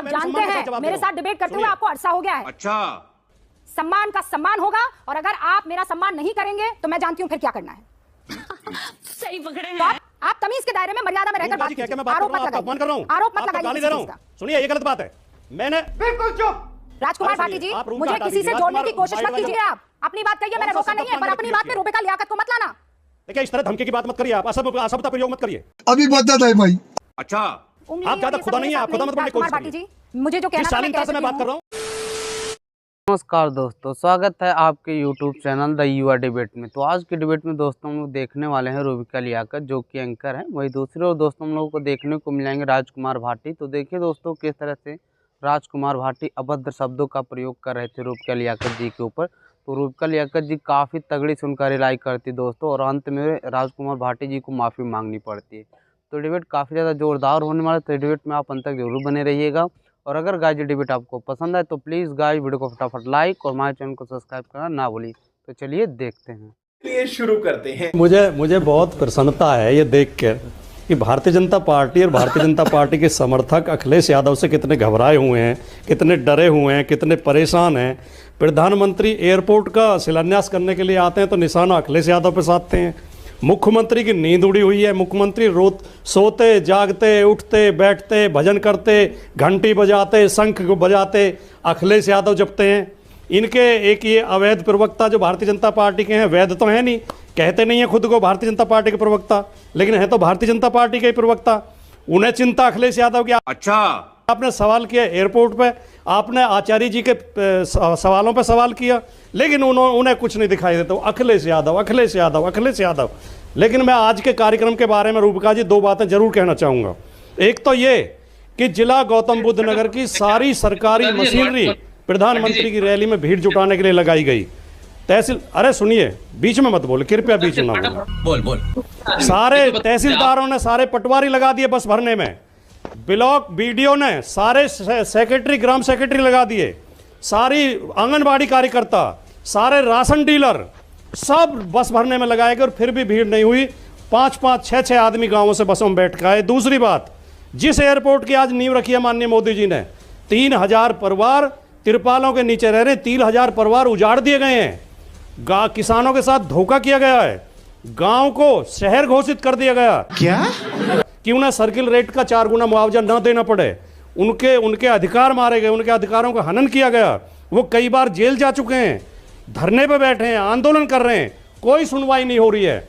आप जानते हैं मेरे साथ डिबेट करते हुए आपको अरसा हो गया है। अच्छा, सम्मान का सम्मान होगा, और अगर आप मेरा सम्मान नहीं करेंगे तो मैं जानती हूं फिर क्या करना है। सही पकड़े हैं। तो आप तमीज के दायरे में मर्यादा में रहकर बात कीजिए। आरोप मत लगाइए, आरोप मत लगाइए। सुनिए, ये गलत बात है। मैंने बिल्कुल चुप। राजकुमार भाटी जी, मुझे किसी से जोड़ने की कोशिश मत कीजिए। आप अपनी बात कहिए, मैंने रोका नहीं है, पर अपनी बात में रूबिका लियाकत को मत लाना। देखिए, इस तरह धमकी की बात मत करिए। आप असभ्यता प्रयोग मत करिए। अभी बता है भाई। अच्छा, आप ज्यादा खुदा नहीं है, आप खुदा मत बनने की कोशिश भाटी जी, मुझे जो कहना शालीनता से मैं बात कर रहा हूँ। नमस्कार दोस्तों, स्वागत है आपके YouTube चैनल द युवा डिबेट में। तो आज की डिबेट में दोस्तों हम लोग देखने वाले हैं रूबिका लियाकत, जो कि एंकर हैं। वही दूसरे और दोस्तों हम लोगों को देखने को मिलेंगे राजकुमार भाटी। तो देखिए दोस्तों, किस तरह से राजकुमार भाटी अभद्र शब्दों का प्रयोग कर रहे थे रूबिका लियाकत जी के ऊपर। तो रूबिका लियाकत जी काफ़ी तगड़ी सुनकर रिलाई करती दोस्तों, और अंत में राजकुमार भाटी जी को माफ़ी मांगनी पड़ती है। तो डिबेट काफ़ी ज़्यादा जोरदार होने वाला है। तो डिबेट में आप अंत तक जरूर बने रहिएगा। और अगर गाइज डिबेट आपको पसंद आए तो प्लीज़ गाइज वीडियो को फटाफट लाइक और हमारे चैनल को सब्सक्राइब करना ना भूलिए। तो चलिए देखते हैं, ये शुरू करते हैं। मुझे बहुत प्रसन्नता है ये देखकर कि भारतीय जनता पार्टी और भारतीय जनता पार्टी के समर्थक अखिलेश यादव से कितने घबराए हुए हैं, कितने डरे हुए हैं, कितने परेशान हैं। प्रधानमंत्री एयरपोर्ट का शिलान्यास करने के लिए आते हैं तो निशाना अखिलेश यादव पे साधते हैं। मुख्यमंत्री की नींद उड़ी हुई है। मुख्यमंत्री सोते जागते उठते बैठते भजन करते घंटी बजाते शंख को बजाते अखिलेश यादव जपते हैं। इनके एक ये अवैध प्रवक्ता जो भारतीय जनता पार्टी के हैं, वैध तो हैं नहीं, कहते नहीं है खुद को भारतीय जनता पार्टी के प्रवक्ता, लेकिन है तो भारतीय जनता पार्टी के ही प्रवक्ता। उन्हें चिंता अखिलेश यादव की। अच्छा, आपने सवाल किया एयरपोर्ट पे, आपने आचार्य जी के सवालों पे सवाल किया, लेकिन उन्हें कुछ नहीं दिखाई देता। अखिलेश यादव, अखिलेश यादव, अखिलेश यादव। लेकिन मैं आज के कार्यक्रम के बारे में रूबिका जी दो बातें जरूर कहना चाहूँगा। एक तो ये कि जिला गौतम बुद्ध नगर की सारी सरकारी मशीनरी प्रधानमंत्री की रैली में भीड़ जुटाने के लिए लगाई गई। तहसील, अरे सुनिए, बीच में मत बोले, कृपया बीच में ना बोल। सारे तहसीलदारों ने सारे पटवारी लगा दिए बस भरने में। ब्लॉक बीडीओ ने सारे सेक्रेटरी, ग्राम सेक्रेटरी लगा दिए। सारी आंगनबाड़ी कार्यकर्ता, सारे राशन डीलर सब बस भरने में लगाए गए, और फिर भी भीड़ नहीं हुई। 5-5, 6-6 आदमी गांवों से बसों में बैठ के आए। दूसरी बात, जिस एयरपोर्ट की आज नींव रखी है माननीय मोदी जी ने, 3000 परिवार तिरपालों के नीचे रह रहे, 3000 परिवार उजाड़ दिए गए हैं। किसानों के साथ धोखा किया गया है। गांव को शहर घोषित कर दिया गया। क्या? कि उन्हें सर्किल रेट का 4 गुना मुआवजा न देना पड़े। उनके अधिकार मारे गए, उनके अधिकारों का हनन किया गया। वो कई बार जेल जा चुके हैं, धरने पे बैठे हैं, आंदोलन कर रहे हैं, कोई सुनवाई नहीं हो रही है।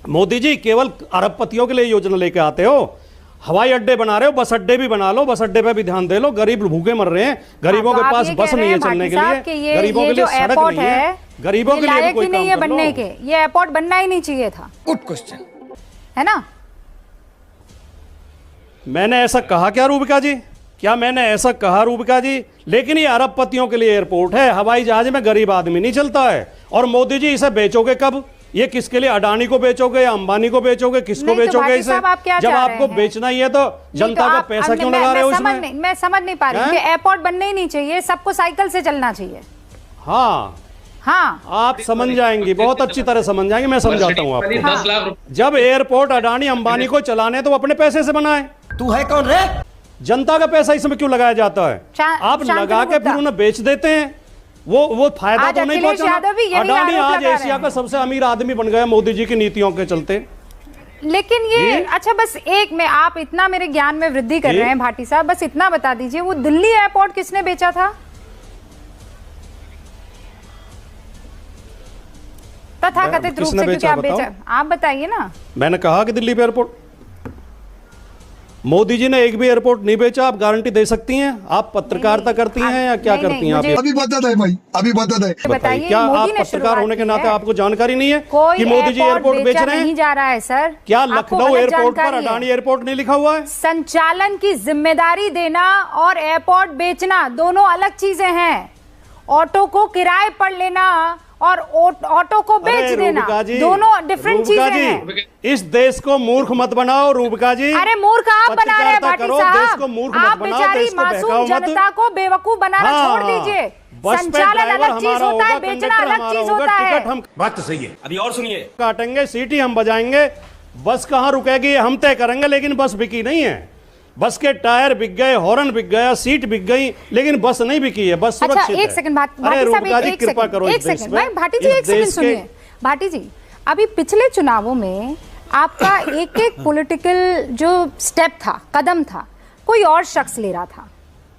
मोदी जी केवल अरबपतियों के लिए योजना लेके आते हो। हवाई अड्डे बना रहे हो, बस अड्डे भी बना लो, बस अड्डे पे भी ध्यान दे लो। गरीब भूखे मर रहे हैं, गरीबों के पास बस नहीं है चलने के लिए, गरीबों के लिए सड़क नहीं है, गरीबों के लिए कोई काम कर लो। ये एयरपोर्ट बनना ही नहीं चाहिए था। गुड क्वेश्चन है ना? मैंने ऐसा कहा क्या रूबिका जी? क्या मैंने ऐसा कहा रूबिका जी? लेकिन ये अरबपतियों के लिए एयरपोर्ट है, हवाई जहाज में गरीब आदमी नहीं चलता है। और मोदी जी इसे बेचोगे कब? ये किसके लिए? अडानी को बेचोगे या अंबानी को बेचोगे? किसको बेचोगे इसे? जब आपको बेचना ही है तो जनता का पैसा क्यों लगा रहे हो इसमें? मैं समझ नहीं पा रही कि एयरपोर्ट बनने ही नहीं चाहिए, सबको साइकिल से चलना चाहिए। हाँ, आप समझ जाएंगी, बहुत अच्छी तरह समझ जाएंगे। मैं समझाता हूँ आपको। जब एयरपोर्ट अडानी अंबानी को चलाने तो अपने पैसे से बनाए। तू है कौन रे? जनता का पैसा इसमें क्यों लगाया जाता है? आप लगा के फिर उन्हें बेच देते हैं। वो फायदा तो नहीं पहुंचा। अडानी आज एशिया का सबसे अमीर आदमी बन गया मोदी जी की नीतियों के चलते। लेकिन ये अच्छा, बस एक में आप इतना मेरे ज्ञान में वृद्धि कर रहे हैं भाटी साहब, बस इतना बता दीजिए, वो दिल्ली एयरपोर्ट किसने बेचा था? तथाकथित रूप से, क्योंकि आप बेचा, आप बताइए ना। मैंने कहा कि दिल्ली पे एयरपोर्ट, मोदी जी ने एक भी एयरपोर्ट नहीं बेचा। आप गारंटी दे सकती हैं? आप पत्रकारिता करती हैं या क्या करती हैं आप? अभी बता दे भाई, अभी बता दे। बताइए, क्या आप पत्रकार होने के नाते आपको जानकारी नहीं है कि मोदी जी एयरपोर्ट बेच रहे हैं? नहीं जा रहा है सर। क्या लखनऊ एयरपोर्ट पर अडानी एयरपोर्ट नहीं लिखा हुआ है? संचालन की जिम्मेदारी देना और एयरपोर्ट बेचना दोनों अलग चीजें हैं। ऑटो को किराए पर लेना और ऑटो को बेच देना दोनों डिफरेंट चीजें हैं। इस देश को मूर्ख मत बनाओ रूबिका जी। अरे मूर्ख आप बना रहे हैं भाटी साहब। देश को मूर्ख मत बनाओ, देश को मासूम जनता को बेवकूफ बनाना छोड़ दीजिए। संचालन अलग चीज होता है, बेचना अलग चीज होता है। बात तो सही है। अभी और सुनिए, काटेंगे, सीटी हम बजाएंगे, बस कहाँ रुकेगी हम तय करेंगे, लेकिन बस बिकी नहीं है। बस के टायर बिक गए, हॉर्न बिक गया, सीट बिक गई, लेकिन बस नहीं बिकी है। बस अच्छा सुरक्षित एक है। सेकंड भाटी अरे साहब, रूपका जी, एक कृपा सेकंड, करो एक इस देश सेकंड पे। भाई, भाटी जी इस एक सेकंड देश के- सुनिए। भाटी जी, अभी पिछले चुनावों में आपका एक एक पॉलिटिकल जो स्टेप था, कदम था, कोई और शख्स ले रहा था,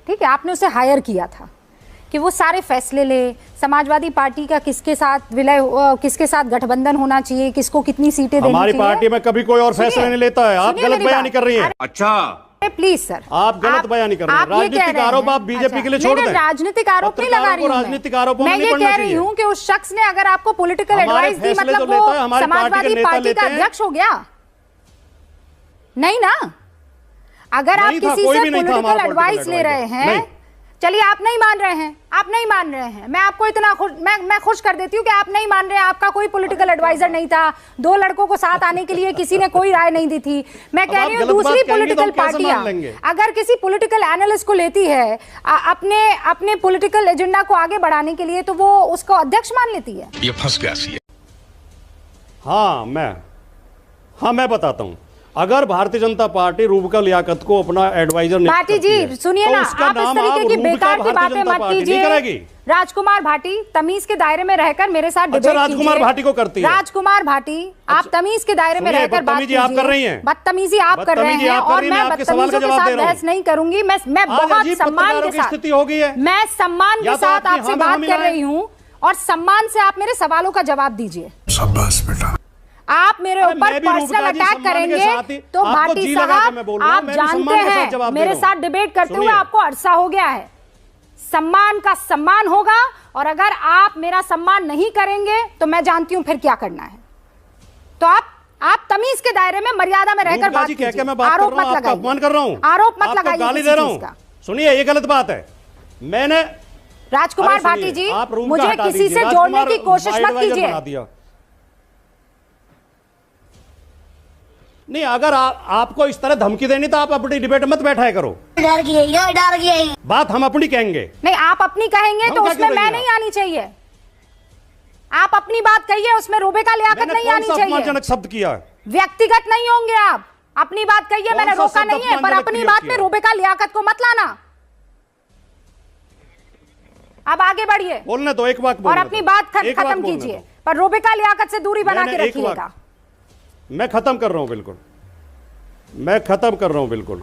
ठीक है, आपने उसे हायर किया था कि वो सारे फैसले ले, समाजवादी पार्टी का किसके साथ विलय, किसके साथ गठबंधन होना चाहिए, किसको कितनी सीटें देनी चाहिए। हमारी पार्टी में कभी कोई और फैसला सुनिए, नहीं लेता है। आप सुनिए गलत मेरी बयानी बात। कर रही हैं। अरे प्लीज सर, आप गलत बयानी कर रहे हैं। आप ये कह राजनीतिक रहे आरोप हैं। आप बीजेपी के लिए अच्छा, छोड़ नहीं, दें। राजनीतिक आरोप नहीं लगा पत्रकारों रही को हूं राजनीतिक आरोपों में मैं नहीं ये पड़ना कह रही चाहिए। हूँ कि उस शख्स ने अगर आपको पॉलिटिकल हमारे एडवाइस दी, फैसले मतलब जो लेता है, वो हमारी पार्टी के समाजवादी नेता पार्टी लेते का हैं। अध्यक्ष हो गया? नहीं ना। अगर आप नहीं था, किसी कोई से भी नहीं था पॉलिटिकल हमारा एडवाइस political ले रहे advisor। हैं, नहीं। चलिए आप नहीं मान रहे हैं, आप नहीं मान रहे हैं, मैं आपको इतना मैं खुश कर देती हूँ कि आप नहीं मान रहे हैं। आपका कोई पॉलिटिकल एडवाइजर नहीं था, दो लड़कों को साथ आने के लिए किसी ने कोई राय नहीं दी थी। मैं कह रही हूँ गलत बात दूसरी कहेंगे तो पॉलिटिकल हम कैसे मान पार्टियां लेंगे? अगर किसी पॉलिटिकल एनालिस्ट को लेती है अपने अपने पॉलिटिकल एजेंडा को आगे बढ़ाने के लिए, तो वो उसको अध्यक्ष मान लेती है। ये फंस गया सी। हाँ मैं बताता हूँ। अगर भारतीय जनता पार्टी रूबका लियाकत को अपना एडवाइजर नियुक्त भाटी करती है, जी सुनिए तो ना, उसका आप इस नाम तरीके की रूबका बेकार की भारतीय बातें जनता मत पार्टी नहीं कीजिए। करेगी। राजकुमार भाटी, तमीज के दायरे में रहकर मेरे साथ अच्छा, डिबेट राजकुमार कीजिए। भाटी को करती है। राजकुमार भाटी, आप तमीज के दायरे में सुनिए, रहकर बात बदतमीजी आप कर रही हैं। बदतमीजी आप कर रहे बदतमीजी हैं आप कर और रही हैं, मैं मैं आपके सवाल का बदतमीजों के जवाब साथ दे रहा हूं। बहस नहीं करूंगी। मैं आज बहुत अजीब सम्मान पत्रकारों के की साथ, स्थिति हो गई है। मैं सम्मान या के तो साथ आपकी आपसे हाँ में बात हामी कर लाएं। रही हूँ और सम्मान से आप मेरे सवालों का जवाब दीजिए। शाबाश बेटा। आप मेरे अरे ऊपर मैं भी पर्सनल रूबका जी अटैक सम्मान के करेंगे साथ ही तो आपको भाटी जी लगा के साहब मैं बोल रहा हूं, आप मैं भी जानते सम्मान के साथ हैं जवाब दे मेरे रहा हूं। साथ डिबेट करते हुए सुनिए। आपको अरसा हो गया है। सम्मान का सम्मान होगा और अगर आप मेरा सम्मान नहीं करेंगे तो मैं जानती हूं फिर क्या करना है। तो आप तमीज के दायरे में, मर्यादा में रहकर रूबका बात जी कह के कीजिए। मैं बात कर आरोप रहा हूं, मत आपका अपमान कर रहा हूं, लगाइए, आरोप मत आपको लगाइए गाली किसी दे रहा चीज हूं। का। सुनिए, ये गलत बात है। मैंने राजकुमार अरे सुनिए, भाटी जी, आप रूबका मुझे हटा किसी दीजिए। से जोड़ने राजकुमार की कोशिश मत एडवाइजर कीजिए। बना दिया। नहीं, अगर आपको इस तरह धमकी देनी तो आप अपनी डिबेट मत बैठाया करो। डर गई। बात हम अपनी कहेंगे। नहीं, आप अपनी कहेंगे तो धमका उसमें क्यों मैं रही नहीं हैं? आनी चाहिए। आप अपनी बात कहिए, उसमें रूबका लियाकत मैंने नहीं कौन आनी सा चाहिए। अपमानजनक शब्द किया? व्यक्तिगत नहीं होंगे आप, अपनी बात कहिए, कौन मैंने सा रोका शब्द नहीं है, पर अपमानजनक अपनी प्रयोग बात में किया? रूबका लियाकत को मत लाना। अब आगे बढ़िए बोलने दो, एक बात और बोलने अपनी दो। बात एक बात खत्म बोलने कीजिए, दो। पर रूबका लियाकत से दूरी बना के मैंने एक रखिएगा। बात- मैं खत्म कर रहा हूं, बिल्कुल मैं खत्म कर रहा हूं, बिल्कुल।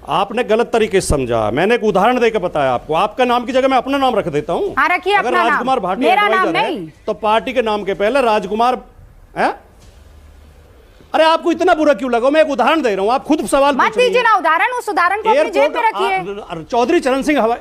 आपने गलत तरीके से समझा। मैंने एक उदाहरण देकर बताया आपको। आपका नाम की जगह मैं अपना नाम रख देता हूं। हाँ, रखिए अगर अपना नाम। राजकुमार भाटी मेरा नाम एडवाइजर है, नहीं। तो पार्टी के नाम के पहले राजकुमार है। अरे आपको इतना बुरा क्यों लगा? मैं एक उदाहरण दे रहा हूं, आप खुद सवाल मत पूछ रही दीजिए हैं। ना उदाहरण, उस उदाहरण को अपनी जेब में रखिए। एयरपोर्ट चौधरी चरण सिंह हवाई,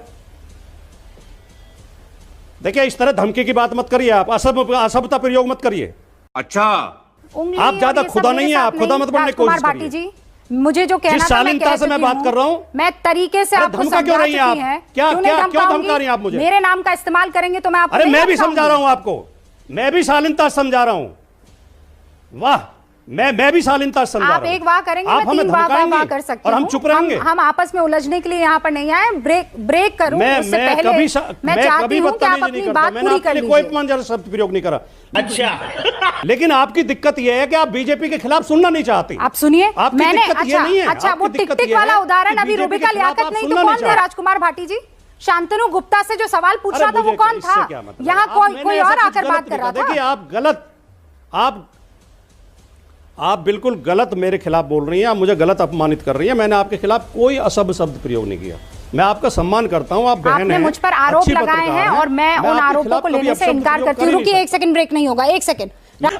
देखिए इस तरह धमकी की बात मत करिए। आप असभ्यता प्रयोग मत करिए। अच्छा, उंगली आप ज्यादा और ये सब खुदा मेरे नहीं है, साथ आप खुदा मत बनने की राजकुमार कोशिश भाटी करिए। जी, मुझे जो कहना जिस था मैं शालीनता कह से मैं चुकी बात हूं। कर रहा हूं। मैं तरीके से अरे आपको धमका क्यों समझा रही हैं चुकी आप? हैं। क्या- क्यों नहीं क्या- क्यों धमकाऊंगी? धमका रही हैं आप मुझे? मेरे नाम का इस्तेमाल करेंगे तो मैं आपको अरे नहीं मैं भी समझा धमकाऊंगी। रहा हूं आपको, मैं भी शालीनता से समझा रहा हूं। वाह, मैं भी शालीनता से समझा रहा आप हूं। एक वाह करेंगे, आप मैं हमें तीन वाह धमकाएंगे कर सकती और हम हूं। चुप रहेंगे। हम आपस में उलझने के लिए यहाँ पर नहीं आए। ब्रेक करूं उससे पहले मैं चाहती हूं कि आप अपनी बात पूरी कर लीजिए। कोई लीजिए। अपमानजनक शब्द प्रयोग नहीं करा। अच्छा लेकिन आपकी दिक्कत यह है कि आप बीजेपी के खिलाफ सुनना नहीं चाहती। आप सुनिए, आपकी मैंने दिक्कत ये नहीं है। अच्छा वो आपकी दिक्कत टिक ये वाला है उदाहरण कि अभी बीजेपी रूबिका के खिलाफ लियाकत आप नहीं सुनना तो कौन नहीं थे? चाहते। राजकुमार भाटी जी, शांतनु गुप्ता से जो सवाल पूछ रहा था वो कौन था? इससे क्या मतलब? यहाँ मैंने कोई ऐसा और कुछ आकर गलत बात कर नहीं रहा कहा। देखिए था। आप बिल्कुल गलत मेरे खिलाफ बोल रही हैं। आप मुझे गलत अपमानित कर रही हैं। मैंने आपके खिलाफ कोई असभ्य शब्द प्रयोग नहीं किया। मैं आपका सम्मान करता हूं, आप बहन आपने हैं, मुझ पर आरोप अच्छी लगाए पत्रकार हैं और मैं उन आपके आरोपों खिलाफ को कभी लेने से अपशब्द इनकार प्रयोग करती कर हूँ। ही रुकिए, नहीं एक सेकंड ब्रेक नहीं होगा, एक सेकंड।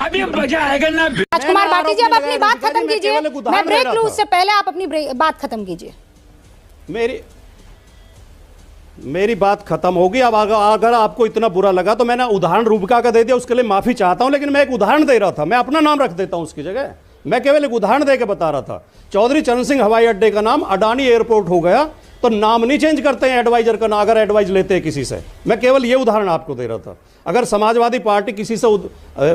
अभी मजा आएगा ना। राजकुमार भाटी जी, अब आरोप अपनी नहीं बात लगाया, खत्म मैं कीजिए। केवल एक उदाहरण मैं दे ब्रेक रहा लूं था। उससे पहले आप अपनी बात खत्म कीजिए। मेरी बात खत्म होगी। अब अगर आपको इतना बुरा लगा तो मैंने उदाहरण रूबिका का दे दिया, उसके लिए माफी चाहता हूं। लेकिन मैं एक उदाहरण दे रहा था, मैं अपना नाम रख देता हूं उसकी जगह। मैं केवल एक उदाहरण देकर बता रहा था। चौधरी चरण सिंह हवाई अड्डे का नाम अडानी एयरपोर्ट हो गया तो नाम नहीं चेंज करते हैं एडवाइजर का, ना अगर एडवाइज लेते हैं किसी से। मैं केवल ये उदाहरण आपको दे रहा था। अगर समाजवादी पार्टी किसी से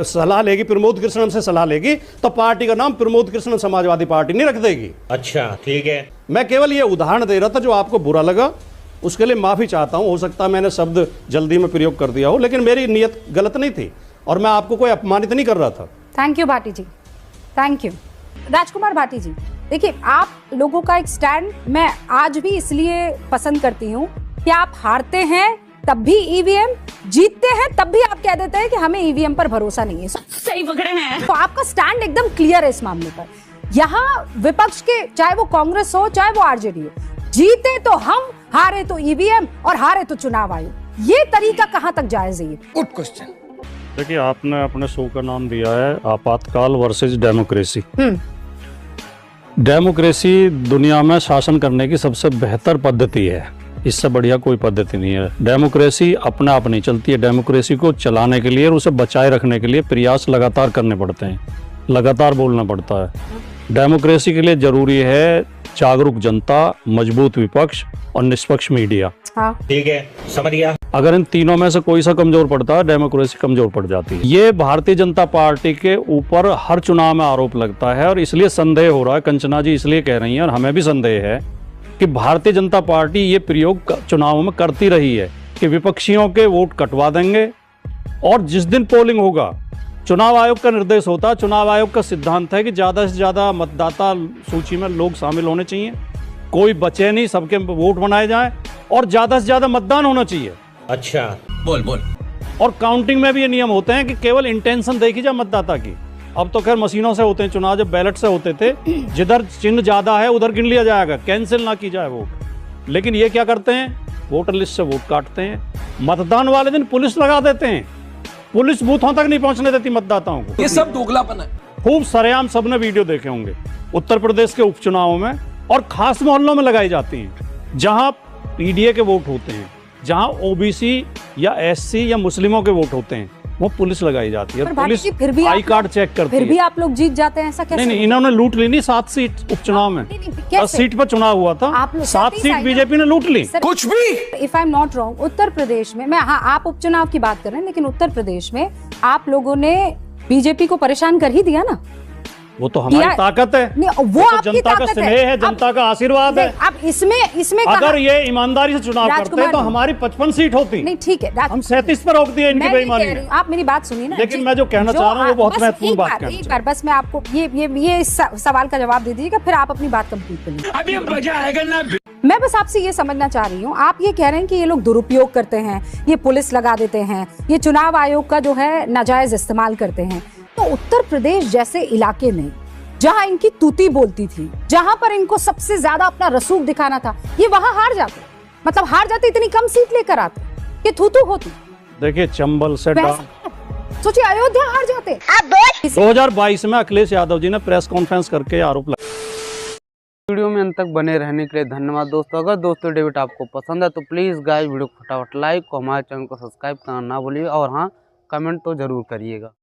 सलाह लेगी, प्रमोद कृष्णन से सलाह लेगी, तो पार्टी का नाम प्रमोद कृष्णन समाजवादी पार्टी नहीं रख देगी। अच्छा ठीक है। मैं केवल ये उदाहरण दे रहा था। जो आपको बुरा लगा उसके लिए माफी चाहता हूं। हो सकता है मैंने शब्द जल्दी में प्रयोग कर दिया हो, लेकिन मेरी नीयत गलत नहीं थी और मैं आपको कोई अपमानित नहीं कर रहा था। Thank you Bhati ji, thank you. Rajkumar Bhati ji, देखिए, आप लोगों का एक स्टैंड मैं आज भी इसलिए पसंद करती हूँ कि आप हारते हैं तब भी ईवीएम, जीतते हैं तब भी आप कह देते हैं कि हमें ईवीएम पर भरोसा नहीं है। सही पकड़े हैं। तो आपका स्टैंड एकदम क्लियर है इस मामले पर। यहाँ विपक्ष के, चाहे वो कांग्रेस हो चाहे वो आरजेडी हो, जीते तो हम, हारे तो ईवीएम और हारे तो चुनाव आयोग। ये तरीका कहाँ तक जायज है? Good question. देखिए, आपने अपने शो का नाम दिया है आपातकाल वर्सेस डेमोक्रेसी। डेमोक्रेसी दुनिया में शासन करने की सबसे बेहतर पद्धति है, इससे बढ़िया कोई पद्धति नहीं है। डेमोक्रेसी अपने आप नहीं चलती है। डेमोक्रेसी को चलाने के लिए और उसे बचाए रखने के लिए प्रयास लगातार करने पड़ते हैं, लगातार बोलना पड़ता है। डेमोक्रेसी के लिए जरूरी है जागरूक जनता, मजबूत विपक्ष और निष्पक्ष मीडिया। हाँ। ठीक है, समझ गया। अगर इन तीनों में से कोई सा कमजोर पड़ता है, डेमोक्रेसी कमजोर पड़ जाती है। ये भारतीय जनता पार्टी के ऊपर हर चुनाव में आरोप लगता है और इसलिए संदेह हो रहा है, कंचना जी इसलिए कह रही हैं और हमें भी संदेह है कि भारतीय जनता पार्टी ये प्रयोग चुनावों में करती रही है कि विपक्षियों के वोट कटवा देंगे। और जिस दिन पोलिंग होगा, चुनाव आयोग का निर्देश होता है, चुनाव आयोग का सिद्धांत है कि ज्यादा से ज्यादा मतदाता सूची में लोग शामिल होने चाहिए, कोई बचे नहीं, सबके वोट बनाए जाएं और ज्यादा से ज्यादा मतदान होना चाहिए। अच्छा, बोल बोल। और काउंटिंग में भी ये नियम होते हैं कि केवल इंटेंशन देखी जाए मतदाता की। अब तो खैर मशीनों से होते हैं चुनाव, जब बैलेट से होते थे, जिधर चिन्ह ज्यादा है उधर गिन लिया जाएगा, कैंसिल ना की जाए वोट। लेकिन ये क्या करते हैं, वोटर लिस्ट से वोट काटते हैं। मतदान वाले दिन पुलिस लगा देते हैं, पुलिस बूथों तक नहीं पहुंचने देती मतदाताओं को। ये सब दोगलापन है। खूब सरेआम सबने वीडियो देखे होंगे उत्तर प्रदेश के उपचुनावों में, और खास मोहल्लों में लगाई जाती हैं जहां पीडीए के वोट होते हैं, जहां ओबीसी या एससी या मुस्लिमों के वोट होते हैं, वो पुलिस लगाई जाती है। पर पुलिस भाटी जी, फिर भी आई आप कार्ड चेक करती फिर है। भी आप लोग जीत जाते हैं, ऐसा कैसे? नहीं, इन्होंने लूट ली नहीं 7 सीट उपचुनाव में। 10 सीट पर चुनाव हुआ था, आप लोग 7 37 सीट आई बीजेपी ने लूट ली। कुछ भी। If I am not wrong, Uttar Pradesh में, मैं, हाँ, आप उपचुनाव की बात कर रहे हैं, लेकिन उत्तर प्रदेश में आप लोगों ने बीजेपी को परेशान कर ही दिया ना। वो तो हमारी ताकत है, नहीं, वो तो आपकी जनता का ताकत स्नेह है, जनता का आशीर्वाद है। अब इसमें अगर ये ईमानदारी से चुनाव करते तो हमारी 55 सीट होती। नहीं, ठीक है, हम 37 पर रोक दिए इनकी बेईमानी में। आप मेरी बात सुनिए ना। लेकिन मैं जो कहना चाह रहा हूँ वो बहुत महत्वपूर्ण बात है। एक बार बस मैं आपको ये इस सवाल का जवाब दे दीजिएगा, फिर आप अपनी बात कंप्लीट कर लीजिए। अभी मजा आएगा ना। मैं बस आपसे ये समझना चाह रही हूँ, आप ये कह रहे हैं कि ये लोग दुरुपयोग करते हैं, ये पुलिस लगा देते हैं, ये चुनाव आयोग का जो है नाजायज इस्तेमाल करते हैं। तो उत्तर प्रदेश जैसे इलाके में जहां इनकी तूती बोलती थी, जहां पर इनको सबसे ज्यादा अपना रसूख दिखाना था, ये वहां हार जाते, मतलब हार जाते, इतनी कम सीट लेकर आते, ये थूतू होती। देखिए, चंबल से सोचिए, अयोध्या हार जाते। 2022 में अखिलेश यादव जी ने प्रेस कॉन्फ्रेंस करके आरोप लगाया। वीडियो में अंत तक बने रहने के लिए धन्यवाद दोस्तों। अगर दोस्तों डेविड आपको पसंद है तो प्लीज़ गाइस वीडियो को फटाफट लाइक और हमारे चैनल को सब्सक्राइब करना ना भूलिए, और हाँ, कमेंट तो जरूर करिएगा।